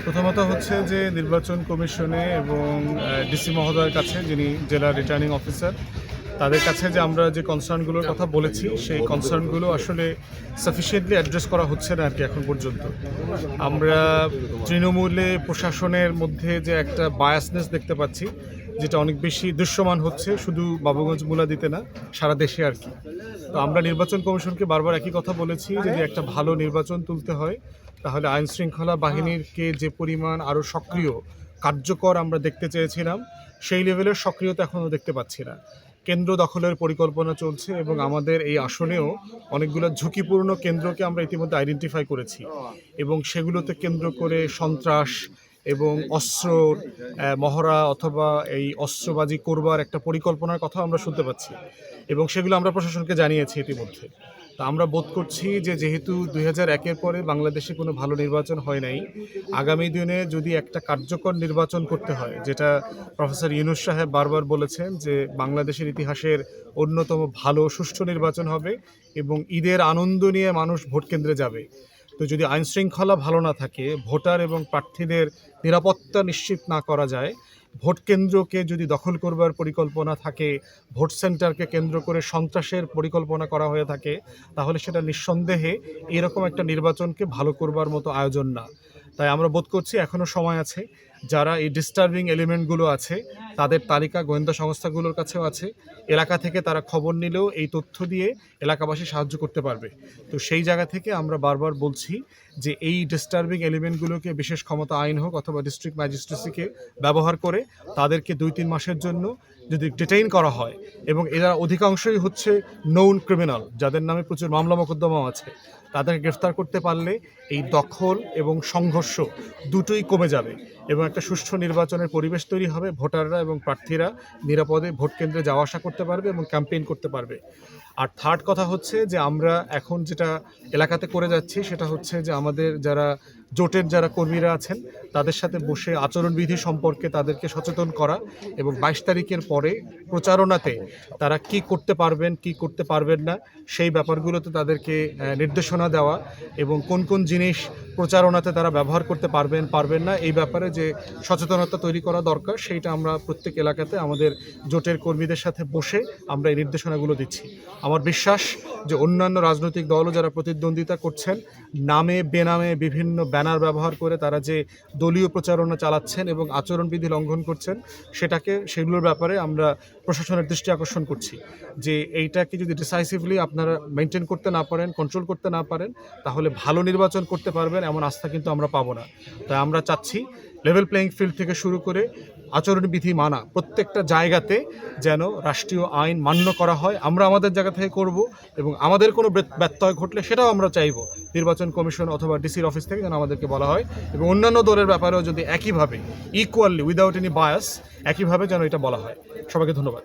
প্রথমত হচ্ছে যে নির্বাচন কমিশনে এবং ডিসি মহোদয়ের কাছে, যিনি জেলা রিটার্নিং অফিসার, তাদের কাছে যে আমরা যে কনসার্নগুলোর কথা বলেছি সেই কনসার্নগুলো আসলে সাফিসিয়েন্টলি অ্যাড্রেস করা হচ্ছে না আর কি এখন পর্যন্ত। আমরা তৃণমূলে প্রশাসনের মধ্যে যে একটা বায়াসনেস দেখতে পাচ্ছি, যেটা অনেক বেশি দৃশ্যমান হচ্ছে শুধু বাবুগঞ্জ মুলাদিতে না, সারা দেশে আর কি। তো আমরা নির্বাচন কমিশনকে বারবার একই কথা বলেছি, যদি একটা ভালো নির্বাচন তুলতে হয় তাহলে আইন শৃঙ্খলা বাহিনীরকে যে পরিমাণ আরও সক্রিয় কার্যকর আমরা দেখতে চেয়েছিলাম, সেই লেভেলের সক্রিয়তা এখনও দেখতে পাচ্ছি না। কেন্দ্র দখলের পরিকল্পনা চলছে এবং আমাদের এই আসনেও অনেকগুলো ঝুঁকিপূর্ণ কেন্দ্রকে আমরা ইতিমধ্যে আইডেন্টিফাই করেছি এবং সেগুলোতে কেন্দ্র করে সন্ত্রাস এবং অস্ত্র মহড়া অথবা এই অস্ত্রবাজি করবার একটা পরিকল্পনার কথা আমরা শুনতে পাচ্ছি এবং সেগুলো আমরা প্রশাসনকে জানিয়েছি ইতিমধ্যে। তা আমরা বোধ করছি যে যেহেতু 2001-এর পরে বাংলাদেশে কোনো ভালো নির্বাচন হয় নাই, আগামী দিনে যদি একটা কার্যকর নির্বাচন করতে হয়, যেটা প্রফেসর ইউনূস সাহেব বারবার বলেছেন যে বাংলাদেশের ইতিহাসের অন্যতম ভালো সুষ্ঠু নির্বাচন হবে এবং ঈদের আনন্দ নিয়ে মানুষ ভোট কেন্দ্রে যাবে। তো যদি আইন শৃঙ্খলা ভালো না থাকে, ভোটার এবং প্রার্থীদের নিরাপত্তা নিশ্চিত না করা যায়, ভোট কেন্দ্রকে যদি দখল করবার পরিকল্পনা থাকে, ভোট সেন্টারকে কেন্দ্র করে সন্ত্রাসের পরিকল্পনা করা হয়ে থাকে, তাহলে সেটা নিঃসন্দেহে এরকম একটা নির্বাচনকে ভালো করবার মতো আয়োজন না। তাই আমরা বোধ করছি এখনও সময় আছে। যারা এই ডিস্টার্বিং এলিমেন্টগুলো আছে তাদের তালিকা গোয়েন্দা সংস্থাগুলোর কাছেও আছে। এলাকা থেকে তারা খবর নিলেও এই তথ্য দিয়ে এলাকাবাসী সাহায্য করতে পারবে। তো সেই জায়গা থেকে আমরা বারবার বলছি যে এই ডিস্টার্বিং এলিমেন্টগুলোকে বিশেষ ক্ষমতা আইন হোক অথবা ডিস্ট্রিক্ট ম্যাজিস্ট্রেসিকে ব্যবহার করে তাদেরকে 2-3 মাসের জন্য যদি ডিটেইন করা হয়, এবং এরা অধিকাংশই হচ্ছে নউন ক্রিমিনাল, যাদের নামে প্রচুর মামলা মোকদ্দমাও আছে, তাদেরকে গ্রেফতার করতে পারলে এই দখল এবং সংঘর্ষ দুটোই কমে যাবে এবং একটা সুষ্ঠু নির্বাচনের পরিবেশ তৈরি হবে। ভোটাররা এবং প্রার্থীরা নিরাপদে ভোট কেন্দ্রে যাওয়া আসা করতে পারবে এবং ক্যাম্পেইন করতে পারবে। আর থার্ড কথা হচ্ছে যে আমরা এখন যেটা এলাকাতে করে যাচ্ছি সেটা হচ্ছে যে আমাদের যারা জোটের যারা কর্মীরা আছেন তাদের সাথে বসে আচরণবিধি সম্পর্কে তাদেরকে সচেতন করা এবং 22 তারিখের পরে প্রচারণাতে তারা কি করতে পারবেন কি করতে পারবেন না সেই ব্যাপারগুলোতে তাদেরকে নির্দেশনা দেওয়া এবং কোন কোন জিনিস প্রচারণাতে তারা ব্যবহার করতে পারবেন না এই ব্যাপারে যে সচেতনতা তৈরি করা দরকার, সেইটা আমরা প্রত্যেক এলাকাতে আমাদের জোটের কর্মীদের সাথে বসে আমরা এই নির্দেশনাগুলো দিচ্ছি। আমার বিশ্বাস যে অন্যান্য রাজনৈতিক দলও যারা প্রতিদ্বন্দ্বিতা করছেন, নামে বেনামে বিভিন্ন ব্যানার ব্যবহার করে তারা যে দলীয় প্রচারণা চালাচ্ছেন এবং আচরণবিধি লঙ্ঘন করছেন, সেগুলোর ব্যাপারে আমরা প্রশাসনের দৃষ্টি আকর্ষণ করছি যে এইটাকে যদি ডিসাইসিভলি আপনারা মেনটেন করতে না পারেন, কন্ট্রোল করতে না পারেন, তাহলে ভালো নির্বাচন করতে পারবেন এমন আস্থা কিন্তু আমরা পাবো না। তাই আমরা চাচ্ছি লেভেল প্লেয়িং ফিল্ড থেকে শুরু করে আচরণবিধি মানা প্রত্যেকটা জায়গাতে যেন রাষ্ট্রীয় আইন মান্য করা হয়। আমরা আমাদের জায়গা থেকে করব এবং আমাদের কোনো ব্যত্যয় ঘটলে সেটাও আমরা চাইব নির্বাচন কমিশন অথবা ডিসির অফিস থেকে যেন আমাদেরকে বলা হয় এবং অন্যান্য দলের ব্যাপারেও যদি একইভাবে ইকুয়ালি উইদাউট এনি বায়াস একইভাবে যেন এটা বলা হয়। সবাইকে ধন্যবাদ।